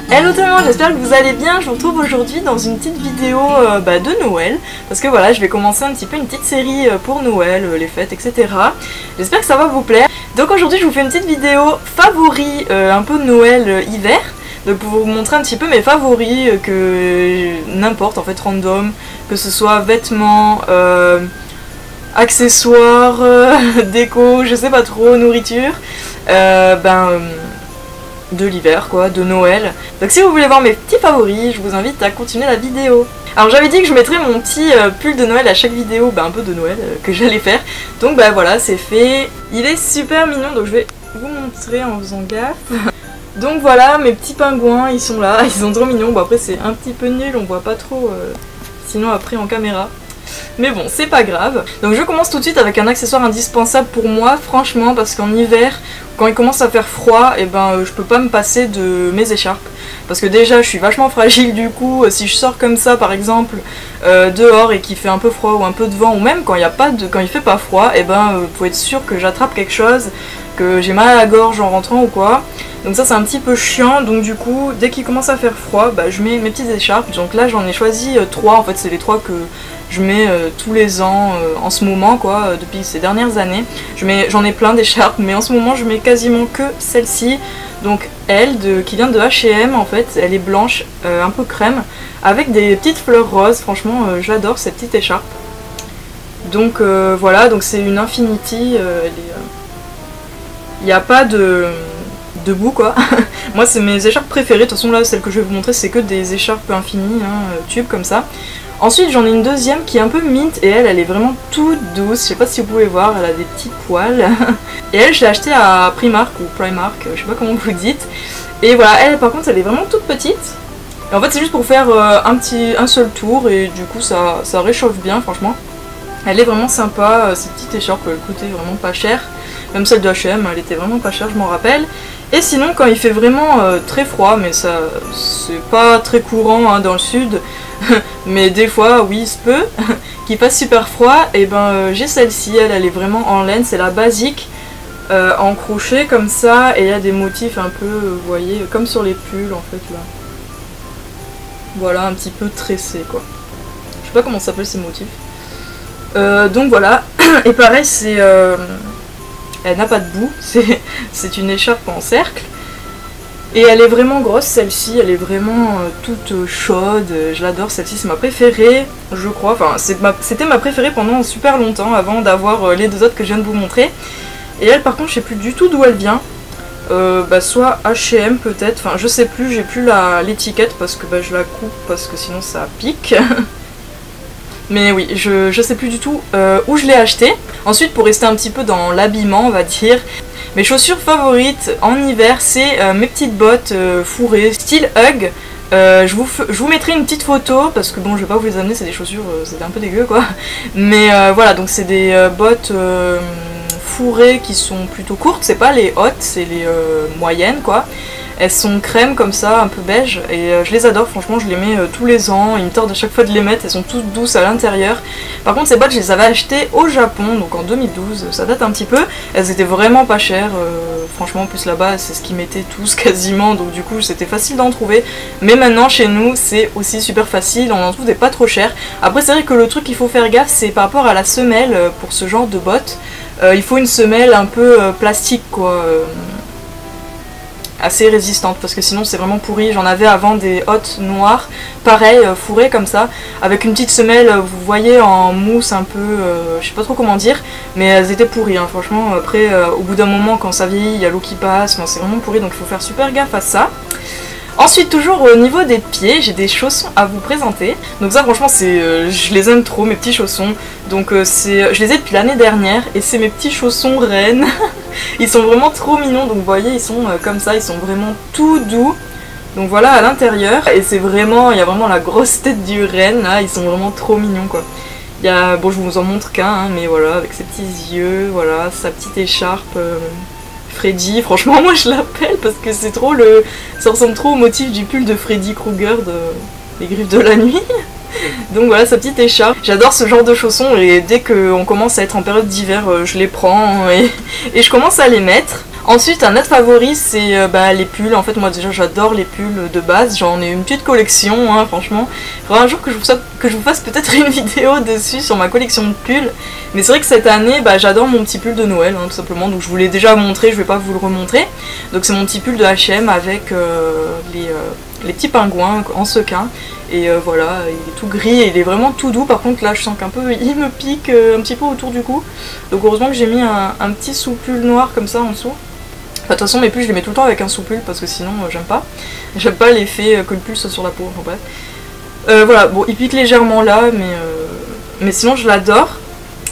Hello tout le monde, j'espère que vous allez bien. Je vous retrouve aujourd'hui dans une petite vidéo de Noël. Parce que voilà, je vais commencer un petit peu une petite série pour Noël, les fêtes, etc. J'espère que ça va vous plaire. Donc aujourd'hui je vous fais une petite vidéo favoris un peu de Noël hiver. Donc pour vous montrer un petit peu mes favoris, que n'importe en fait, random. Que ce soit vêtements, accessoires, déco, je sais pas trop, nourriture. De l'hiver quoi, de Noël. Donc si vous voulez voir mes petits favoris, je vous invite à continuer la vidéo. Alors j'avais dit que je mettrais mon petit pull de Noël à chaque vidéo, un peu de Noël que j'allais faire. Donc voilà, c'est fait. Il est super mignon, donc je vais vous montrer en faisant gaffe. Donc voilà, mes petits pingouins, ils sont là, ils sont trop mignons. Bon après c'est un petit peu nul, on voit pas trop sinon après en caméra. Mais bon, c'est pas grave. Donc je commence tout de suite avec un accessoire indispensable pour moi, franchement, parce qu'en hiver, quand il commence à faire froid, je peux pas me passer de mes écharpes. Parce que déjà, je suis vachement fragile du coup, si je sors comme ça par exemple, dehors et qu'il fait un peu froid ou un peu de vent, ou même quand il fait pas froid, vous pouvez être sûr que j'attrape quelque chose, que j'ai mal à la gorge en rentrant ou quoi. Donc ça c'est un petit peu chiant, donc du coup, dès qu'il commence à faire froid, je mets mes petites écharpes. Donc là j'en ai choisi 3, en fait c'est les 3 que je mets tous les ans en ce moment quoi, depuis ces dernières années. J'en ai plein d'écharpes, mais en ce moment je mets quasiment que celle-ci. Donc elle, qui vient de H&M en fait, elle est blanche, un peu crème, avec des petites fleurs roses. Franchement j'adore cette petite écharpe. Donc voilà, donc c'est une Infinity, il n'y a pas de bout quoi. Moi c'est mes écharpes préférées, de toute façon là celle que je vais vous montrer c'est que des écharpes infinies, tubes comme ça. Ensuite j'en ai une deuxième qui est un peu mint et elle est vraiment toute douce, je sais pas si vous pouvez voir, elle a des petits poils. Et elle je l'ai achetée à Primark ou Primark, je sais pas comment vous dites. Et voilà, elle par contre elle est vraiment toute petite. Et en fait c'est juste pour faire un seul tour et du coup ça réchauffe bien franchement. Elle est vraiment sympa, cette petite écharpe, elle coûtait vraiment pas cher. Même celle de H&M, elle était vraiment pas chère, je m'en rappelle. Et sinon quand il fait vraiment très froid, mais ça c'est pas très courant dans le sud, mais des fois oui il se peut, qu'il fasse super froid, et j'ai celle-ci, elle est vraiment en laine, c'est la basique, en crochet comme ça, et il y a des motifs un peu, vous voyez, comme sur les pulls en fait là. Voilà, un petit peu tressé quoi. Je sais pas comment ça s'appelle ces motifs. Donc voilà, et pareil c'est... elle n'a pas de bout, c'est une écharpe en cercle. Et elle est vraiment grosse celle-ci, elle est vraiment toute chaude, je l'adore, celle-ci c'est ma préférée, je crois. Enfin c'était ma préférée pendant super longtemps avant d'avoir les deux autres que je viens de vous montrer. Et elle par contre je sais plus du tout d'où elle vient, soit H&M peut-être, enfin je sais plus, j'ai plus l'étiquette parce que je la coupe parce que sinon ça pique. Mais oui, je sais plus du tout où je l'ai acheté. Ensuite, pour rester un petit peu dans l'habillement, on va dire, mes chaussures favorites en hiver, c'est mes petites bottes fourrées, style Hug. Je vous mettrai une petite photo, parce que bon, je vais pas vous les amener, c'est des chaussures, c'est un peu dégueu quoi. Mais voilà, donc c'est des bottes fourrées qui sont plutôt courtes, c'est pas les hautes, c'est les moyennes quoi. Elles sont crème comme ça, un peu beige, et je les adore, franchement je les mets tous les ans, il me tarde à chaque fois de les mettre, elles sont toutes douces à l'intérieur. Par contre ces bottes je les avais achetées au Japon, donc en 2012, ça date un petit peu, elles étaient vraiment pas chères, franchement en plus là-bas c'est ce qu'ils mettaient tous quasiment, donc du coup c'était facile d'en trouver. Mais maintenant chez nous c'est aussi super facile, on en trouve des pas trop chères. Après c'est vrai que le truc qu'il faut faire gaffe c'est par rapport à la semelle pour ce genre de bottes, il faut une semelle un peu plastique quoi. Assez résistante parce que sinon c'est vraiment pourri. J'en avais avant des hautes noires, pareil, fourrées comme ça, avec une petite semelle, vous voyez, en mousse un peu, je sais pas trop comment dire, mais elles étaient pourries, franchement. Après, au bout d'un moment, quand ça vieillit, il y a l'eau qui passe, c'est vraiment pourri, donc il faut faire super gaffe à ça. Ensuite, toujours au niveau des pieds, j'ai des chaussons à vous présenter. Donc ça franchement je les aime trop, mes petits chaussons. Donc je les ai depuis l'année dernière et c'est mes petits chaussons rennes. Ils sont vraiment trop mignons, donc vous voyez ils sont comme ça, ils sont vraiment tout doux. Donc voilà à l'intérieur, et il y a vraiment la grosse tête du renne là, ils sont vraiment trop mignons quoi. Bon je vous en montre qu'un, mais voilà, avec ses petits yeux, voilà, sa petite écharpe... Freddy, franchement moi je l'appelle parce que c'est trop ça ressemble trop au motif du pull de Freddy Krueger de Les Griffes de la Nuit. Donc voilà, sa petite écharpe. J'adore ce genre de chaussons et dès qu'on commence à être en période d'hiver, je les prends et je commence à les mettre. Ensuite, un autre favori, c'est les pulls. En fait, moi déjà, j'adore les pulls de base. J'en ai une petite collection, hein, franchement. Il faudra un jour que je vous fasse peut-être une vidéo dessus sur ma collection de pulls. Mais c'est vrai que cette année, j'adore mon petit pull de Noël, hein, tout simplement. Donc je vous l'ai déjà montré, je vais pas vous le remontrer. Donc c'est mon petit pull de H&M avec les petits pingouins en sequin. Et voilà, il est tout gris et il est vraiment tout doux. Par contre là je sens qu'un peu il me pique un petit peu autour du cou. Donc heureusement que j'ai mis un petit sous-pull noir comme ça en dessous. De toute façon mes pulls je les mets tout le temps avec un sous-pull parce que sinon j'aime pas. J'aime pas l'effet que le pull soit sur la peau, enfin bref. Voilà, bon il pique légèrement là mais sinon je l'adore.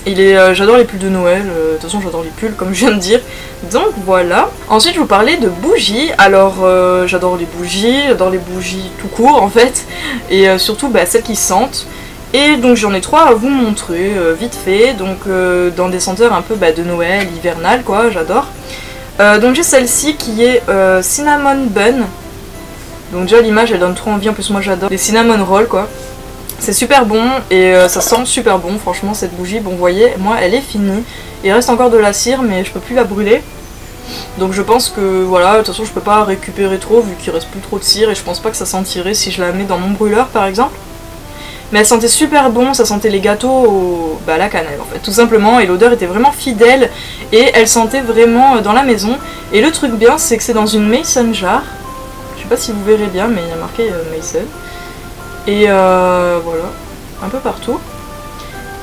J'adore les pulls de Noël, de toute façon j'adore les pulls comme je viens de dire. Donc voilà. Ensuite je vous parlais de bougies. Alors j'adore les bougies tout court en fait. Et surtout celles qui sentent. Et donc j'en ai 3 à vous montrer vite fait. Donc dans des senteurs un peu de Noël, hivernal quoi, j'adore. Donc j'ai celle-ci qui est Cinnamon Bun. Donc déjà l'image elle donne trop envie, en plus moi j'adore les cinnamon rolls quoi. C'est super bon et ça sent super bon franchement cette bougie. Bon vous voyez, moi elle est finie. Il reste encore de la cire mais je peux plus la brûler. Donc je pense que voilà, de toute façon je peux pas récupérer trop vu qu'il reste plus trop de cire. Et je pense pas que ça sentirait si je la mets dans mon brûleur par exemple. Mais elle sentait super bon, ça sentait les gâteaux à la cannelle en fait, tout simplement. Et l'odeur était vraiment fidèle et elle sentait vraiment dans la maison. Et le truc bien c'est que c'est dans une mason jar. Je sais pas si vous verrez bien mais il y a marqué mason. Et voilà, un peu partout.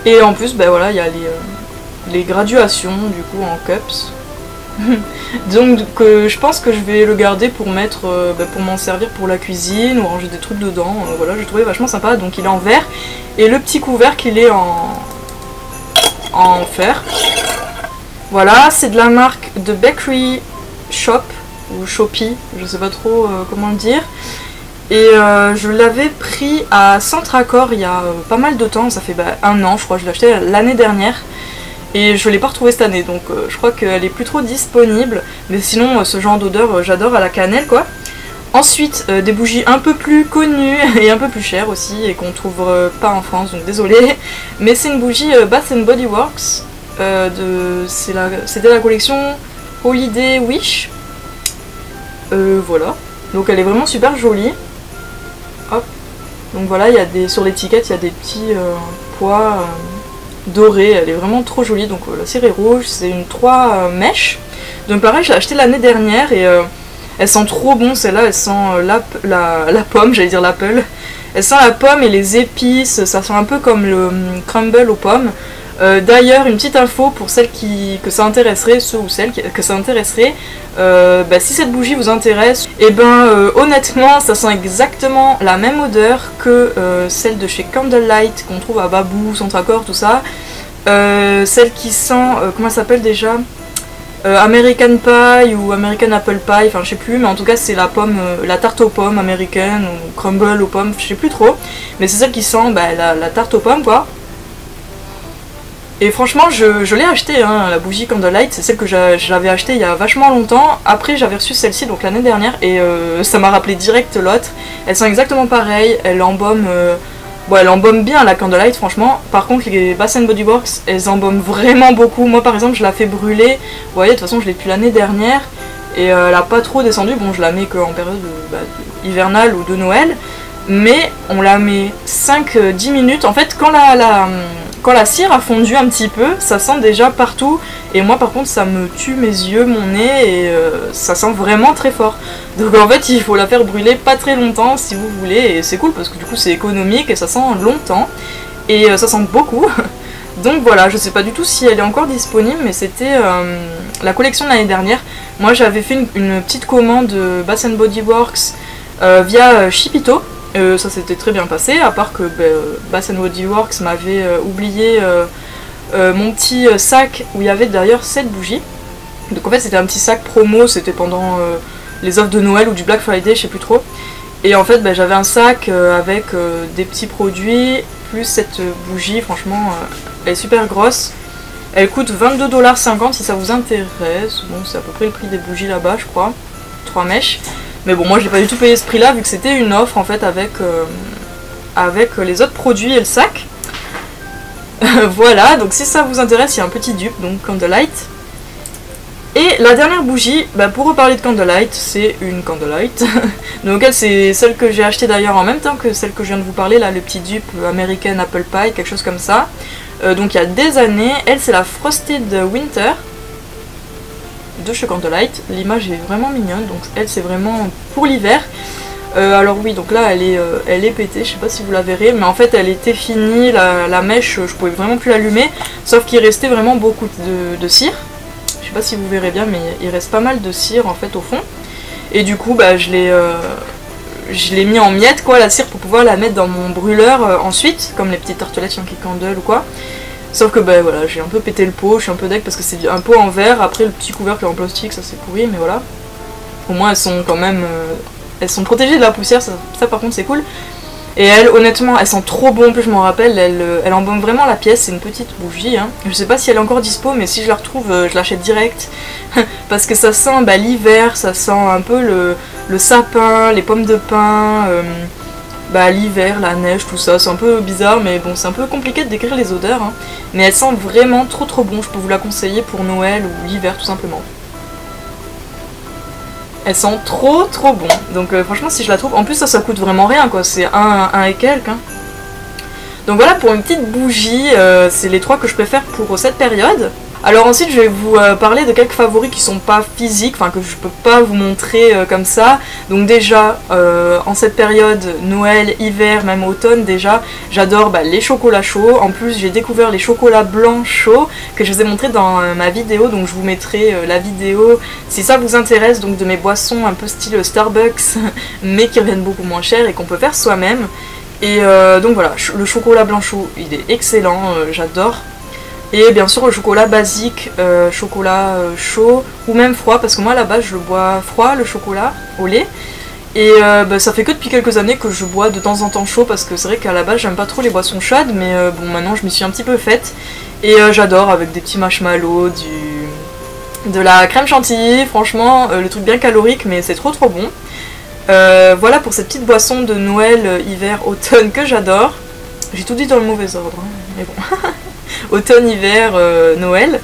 Et en plus, voilà, il y a les graduations du coup en cups. Donc je pense que je vais le garder pour mettre, pour m'en servir pour la cuisine ou ranger des trucs dedans. Voilà, j'ai trouvé vachement sympa. Donc il est en verre et le petit couvercle il est en fer. Voilà, c'est de la marque de Bakery Shop ou Shopee, je sais pas trop comment le dire. Et je l'avais pris à Centracor il y a pas mal de temps, ça fait 1 an je crois, je l'ai acheté l'année dernière. Et je l'ai pas retrouvé cette année, donc je crois qu'elle est plus trop disponible. Mais sinon ce genre d'odeur j'adore à la cannelle quoi. Ensuite des bougies un peu plus connues et un peu plus chères aussi et qu'on trouve pas en France, donc désolé. Mais c'est une bougie Bath & Body Works, c'était la collection Holiday Wish. Voilà, donc elle est vraiment super jolie. Hop. Donc voilà, sur l'étiquette il y a des petits pois dorés, elle est vraiment trop jolie. Donc la cire est rouge, c'est une 3 mèches. Donc pareil, je l'ai acheté l'année dernière et elle sent trop bon celle-là, elle sent la pomme, j'allais dire l'apple. Elle sent la pomme et les épices, ça sent un peu comme le crumble aux pommes. D'ailleurs, une petite info pour celles que ça intéresserait, ceux ou celles que ça intéresserait, si cette bougie vous intéresse, honnêtement, ça sent exactement la même odeur que celle de chez Candlelight qu'on trouve à Babou, Centracor, tout ça. Celle qui sent, comment elle s'appelle déjà, American Pie ou American Apple Pie, enfin je sais plus, mais en tout cas c'est la pomme, la tarte aux pommes américaine ou crumble aux pommes, je sais plus trop, mais c'est celle qui sent la tarte aux pommes quoi. Et franchement je l'ai acheté hein, la bougie Candlelight, c'est celle que j'avais achetée il y a vachement longtemps. Après j'avais reçu celle-ci donc l'année dernière et ça m'a rappelé direct l'autre. Elle sent exactement pareil, elle embaume bien la Candlelight franchement. Par contre les Bath & Body Works elles embaument vraiment beaucoup. Moi par exemple je la fais brûler, vous voyez de toute façon je l'ai depuis l'année dernière et elle a pas trop descendu. Bon je la mets qu'en période hivernale ou de Noël, mais on la met 5-10 minutes. En fait quand la cire a fondu un petit peu, ça sent déjà partout. Et moi par contre ça me tue mes yeux, mon nez et ça sent vraiment très fort. Donc en fait il faut la faire brûler pas très longtemps si vous voulez. Et c'est cool parce que du coup c'est économique et ça sent longtemps. Et ça sent beaucoup. Donc voilà, je sais pas du tout si elle est encore disponible, mais c'était la collection de l'année dernière. Moi j'avais fait une petite commande de Bath & Body Works via Shipito. Ça s'était très bien passé, à part que Bath & Body Works m'avait oublié mon petit sac où il y avait d'ailleurs cette bougie. Donc en fait c'était un petit sac promo, c'était pendant les offres de Noël ou du Black Friday, je sais plus trop. Et en fait j'avais un sac avec des petits produits, plus cette bougie, franchement elle est super grosse. Elle coûte 22,50$ si ça vous intéresse. Bon c'est à peu près le prix des bougies là-bas je crois, 3 mèches. Mais bon moi je l'ai pas du tout payé ce prix là vu que c'était une offre en fait avec avec les autres produits et le sac. Voilà, donc si ça vous intéresse, il y a un petit dupe, donc Candlelight. Et la dernière bougie, pour reparler de Candlelight, c'est une Candlelight. Donc elle, c'est celle que j'ai achetée d'ailleurs en même temps que celle que je viens de vous parler, là, le petit dupe American Apple Pie, quelque chose comme ça. Donc il y a des années, elle c'est la Frosted Winter de chez Candlelight. L'image est vraiment mignonne, donc elle c'est vraiment pour l'hiver. Alors oui, donc là elle est pétée, je sais pas si vous la verrez, mais en fait elle était finie, la mèche, je pouvais vraiment plus l'allumer, sauf qu'il restait vraiment beaucoup de cire. Je sais pas si vous verrez bien, mais il reste pas mal de cire en fait au fond. Et du coup je l'ai mis en miettes quoi, la cire, pour pouvoir la mettre dans mon brûleur ensuite, comme les petites tartelettes Yankee Candle ou quoi. Sauf que voilà, j'ai un peu pété le pot, je suis un peu deg parce que c'est un pot en verre, après le petit couvercle en plastique, ça c'est pourri, mais voilà. Au moins elles sont quand même... elles sont protégées de la poussière, ça par contre c'est cool. Et elles, honnêtement, elles sentent trop bon, en plus je m'en rappelle, elle embaume vraiment la pièce, c'est une petite bougie. Hein. Je sais pas si elle est encore dispo, mais si je la retrouve, je l'achète direct. Parce que ça sent l'hiver, ça sent un peu le sapin, les pommes de pin, l'hiver, la neige, tout ça. C'est un peu bizarre, mais bon, c'est un peu compliqué de décrire les odeurs. Hein. Mais elle sent vraiment trop bon, je peux vous la conseiller pour Noël ou l'hiver tout simplement. Elles sont trop bon, donc franchement si je la trouve, en plus ça coûte vraiment rien quoi, c'est un et quelques. Hein. Donc voilà pour une petite bougie, c'est les trois que je préfère pour cette période. Alors ensuite je vais vous parler de quelques favoris qui sont pas physiques, enfin que je peux pas vous montrer comme ça. Donc déjà en cette période Noël, hiver, même automne déjà, j'adore les chocolats chauds. En plus j'ai découvert les chocolats blancs chauds que je vous ai montré dans ma vidéo, donc je vous mettrai la vidéo si ça vous intéresse, donc de mes boissons un peu style Starbucks mais qui reviennent beaucoup moins cher et qu'on peut faire soi-même. Et donc voilà, le chocolat blanc chaud il est excellent, j'adore. Et bien sûr le chocolat basique, chocolat chaud ou même froid, parce que moi à la base je le bois froid, le chocolat au lait. Et ça fait que depuis quelques années que je bois de temps en temps chaud, parce que c'est vrai qu'à la base j'aime pas trop les boissons chaudes, mais bon maintenant je m'y suis un petit peu faite. Et j'adore avec des petits marshmallows, de la crème chantilly, franchement le truc bien calorique mais c'est trop bon. Voilà pour cette petite boisson de Noël, hiver, automne que j'adore. J'ai tout dit dans le mauvais ordre, hein, mais bon. Automne, hiver, Noël.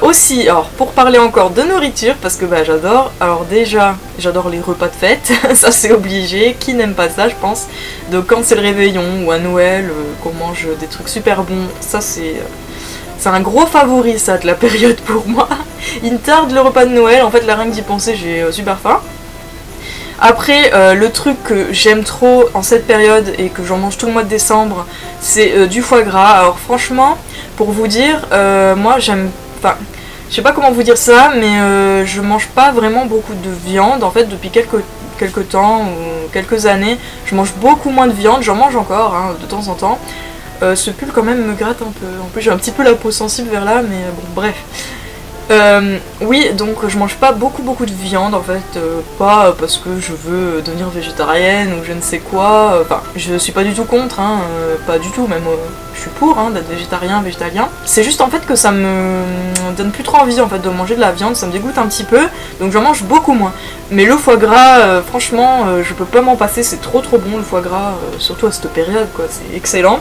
Aussi, alors pour parler encore de nourriture, parce que j'adore, alors déjà j'adore les repas de fête, ça c'est obligé, qui n'aime pas ça je pense. Donc quand c'est le réveillon ou à Noël, qu'on mange des trucs super bons, ça c'est un gros favori ça de la période pour moi. Il me tarde le repas de Noël, en fait la rien que d'y penser j'ai super faim. Après, le truc que j'aime trop en cette période et que j'en mange tout le mois de décembre, c'est du foie gras. Alors franchement, pour vous dire, moi j'aime... Enfin, je sais pas comment vous dire ça, mais je mange pas vraiment beaucoup de viande. En fait, depuis quelques temps ou quelques années, je mange beaucoup moins de viande. J'en mange encore, hein, de temps en temps. Ce pull quand même me gratte un peu. En plus, j'ai un petit peu la peau sensible vers là, mais bon, bref. Oui, donc je mange pas beaucoup de viande en fait, pas parce que je veux devenir végétarienne ou je ne sais quoi, enfin je suis pas du tout contre, hein, pas du tout, même je suis pour d'être végétalien. C'est juste en fait que ça me donne plus trop envie en fait de manger de la viande, ça me dégoûte un petit peu, donc j'en mange beaucoup moins. Mais le foie gras, franchement, je peux pas m'en passer, c'est trop bon le foie gras, surtout à cette période quoi, c'est excellent.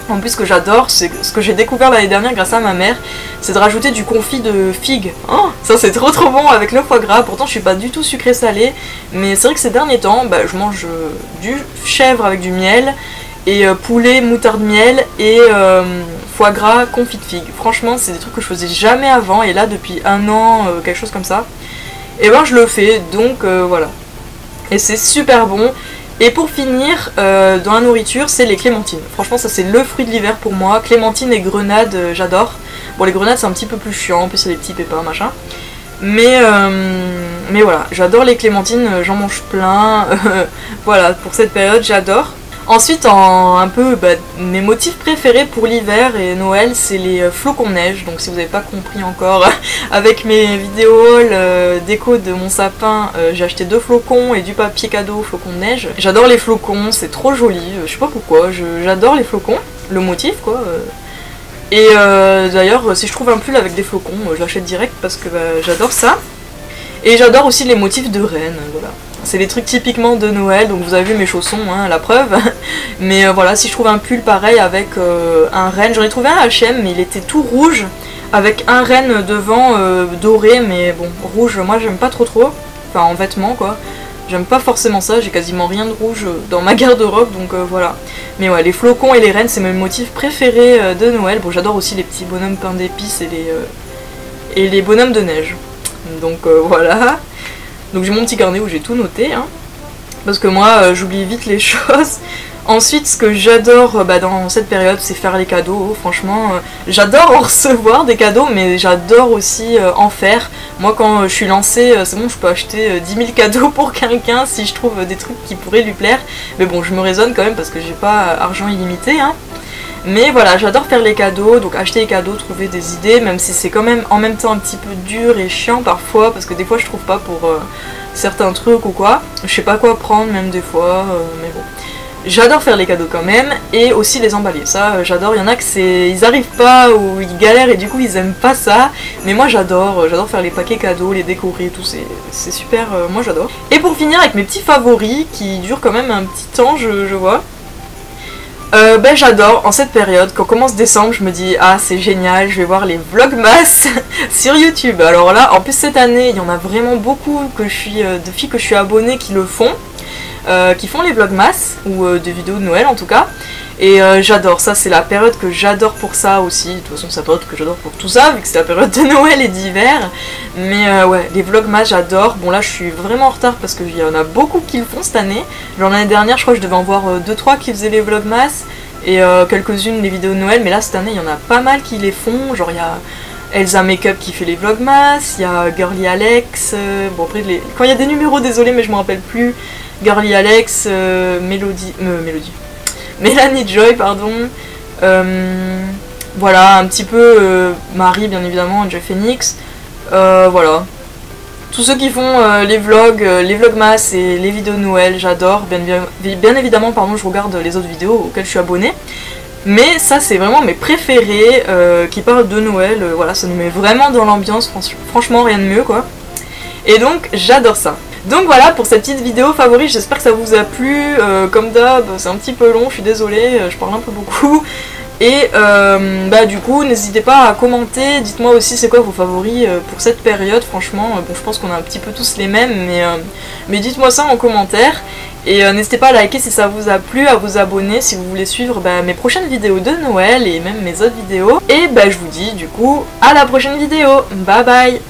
En plus, ce que j'adore, c'est ce que j'ai découvert l'année dernière grâce à ma mère, c'est de rajouter du confit de figue. Oh, ça c'est trop bon avec le foie gras. Pourtant je suis pas du tout sucré salé, mais c'est vrai que ces derniers temps je mange du chèvre avec du miel et poulet moutarde miel et foie gras confit de figue. Franchement c'est des trucs que je faisais jamais avant, et là depuis un an, quelque chose comme ça, et je le fais, donc voilà, et c'est super bon. Et pour finir, dans la nourriture, c'est les clémentines. Franchement, ça c'est le fruit de l'hiver pour moi. Clémentines et grenades, j'adore. Bon, les grenades c'est un petit peu plus chiant, en plus il y a des petits pépins, machin. Mais voilà, j'adore les clémentines, j'en mange plein. Voilà, pour cette période, j'adore. Ensuite, un peu mes motifs préférés pour l'hiver et Noël, c'est les flocons de neige. Donc si vous n'avez pas compris encore, avec mes vidéos déco de mon sapin, j'ai acheté 2 flocons et du papier cadeau flocons de neige. J'adore les flocons, c'est trop joli, je sais pas pourquoi, j'adore les flocons, le motif quoi. Et d'ailleurs, si je trouve un pull avec des flocons, je l'achète direct parce que j'adore ça. Et j'adore aussi les motifs de rennes, voilà. c'est les trucs typiquement de Noël, donc vous avez vu mes chaussons, hein, la preuve. Mais voilà, si je trouve un pull pareil avec un renne, j'en ai trouvé un H&M mais il était tout rouge, avec un renne devant doré, mais bon, rouge, moi j'aime pas trop, enfin en vêtements quoi. J'aime pas forcément ça, j'ai quasiment rien de rouge dans ma garde-robe, donc voilà. Mais ouais, les flocons et les rennes, c'est mes motifs préférés de Noël. Bon, j'adore aussi les petits bonhommes peints d'épices et les bonhommes de neige. Donc voilà. Donc j'ai mon petit carnet où j'ai tout noté, hein, parce que moi, j'oublie vite les choses. Ensuite, ce que j'adore dans cette période, c'est faire les cadeaux. Franchement, j'adore en recevoir des cadeaux, mais j'adore aussi en faire. Moi, quand je suis lancée, c'est bon, je peux acheter 10 000 cadeaux pour quelqu'un si je trouve des trucs qui pourraient lui plaire. Mais bon, je me raisonne quand même parce que j'ai pas argent illimité, hein. Mais voilà, j'adore faire les cadeaux, donc acheter les cadeaux, trouver des idées, même si c'est quand même en même temps un petit peu dur et chiant parfois, parce que des fois je trouve pas pour certains trucs ou quoi. Je sais pas quoi prendre même des fois, mais bon. J'adore faire les cadeaux quand même, et aussi les emballer, ça j'adore. Il y en a que ils arrivent pas ou ils galèrent et du coup ils aiment pas ça, mais moi j'adore faire les paquets cadeaux, les décorer, tout, c'est super, moi j'adore. Et pour finir avec mes petits favoris qui durent quand même un petit temps, je vois. J'adore en cette période, quand commence décembre, je me dis ah c'est génial, je vais voir les vlogmas sur YouTube. Alors là, en plus cette année, il y en a vraiment beaucoup de filles que je suis abonnée qui le font. Qui font les vlogmas, ou des vidéos de Noël en tout cas, et j'adore ça, c'est la période que j'adore pour ça aussi. De toute façon c'est la période que j'adore pour tout ça, vu que c'est la période de Noël et d'hiver, mais ouais, les vlogmas j'adore. Bon là je suis vraiment en retard parce qu'il y en a beaucoup qui le font cette année, genre l'année dernière je crois que je devais en voir 2-3 qui faisaient les vlogmas, et quelques-unes les vidéos de Noël, mais là cette année il y en a pas mal qui les font, genre il y a Elsa Makeup qui fait les vlogmas, il y a Girly Alex, bon après quand il y a des numéros, désolé mais je me rappelle plus, Girly Alex, Mélanie Joy, pardon, voilà, un petit peu Marie bien évidemment, Joy Phoenix, voilà. Tous ceux qui font les vlogmas et les vidéos de Noël, j'adore, bien évidemment, pardon, je regarde les autres vidéos auxquelles je suis abonnée. Mais ça c'est vraiment mes préférés qui parlent de Noël, voilà, ça nous met vraiment dans l'ambiance, franchement rien de mieux quoi. Et donc j'adore ça. Donc voilà pour cette petite vidéo favorite, j'espère que ça vous a plu, comme d'hab c'est un petit peu long, je suis désolée, je parle un peu beaucoup. Et du coup n'hésitez pas à commenter, dites-moi aussi c'est quoi vos favoris pour cette période, franchement, bon je pense qu'on a un petit peu tous les mêmes, mais dites-moi ça en commentaire. Et n'hésitez pas à liker si ça vous a plu, à vous abonner si vous voulez suivre mes prochaines vidéos de Noël et même mes autres vidéos. Et je vous dis du coup à la prochaine vidéo, bye bye.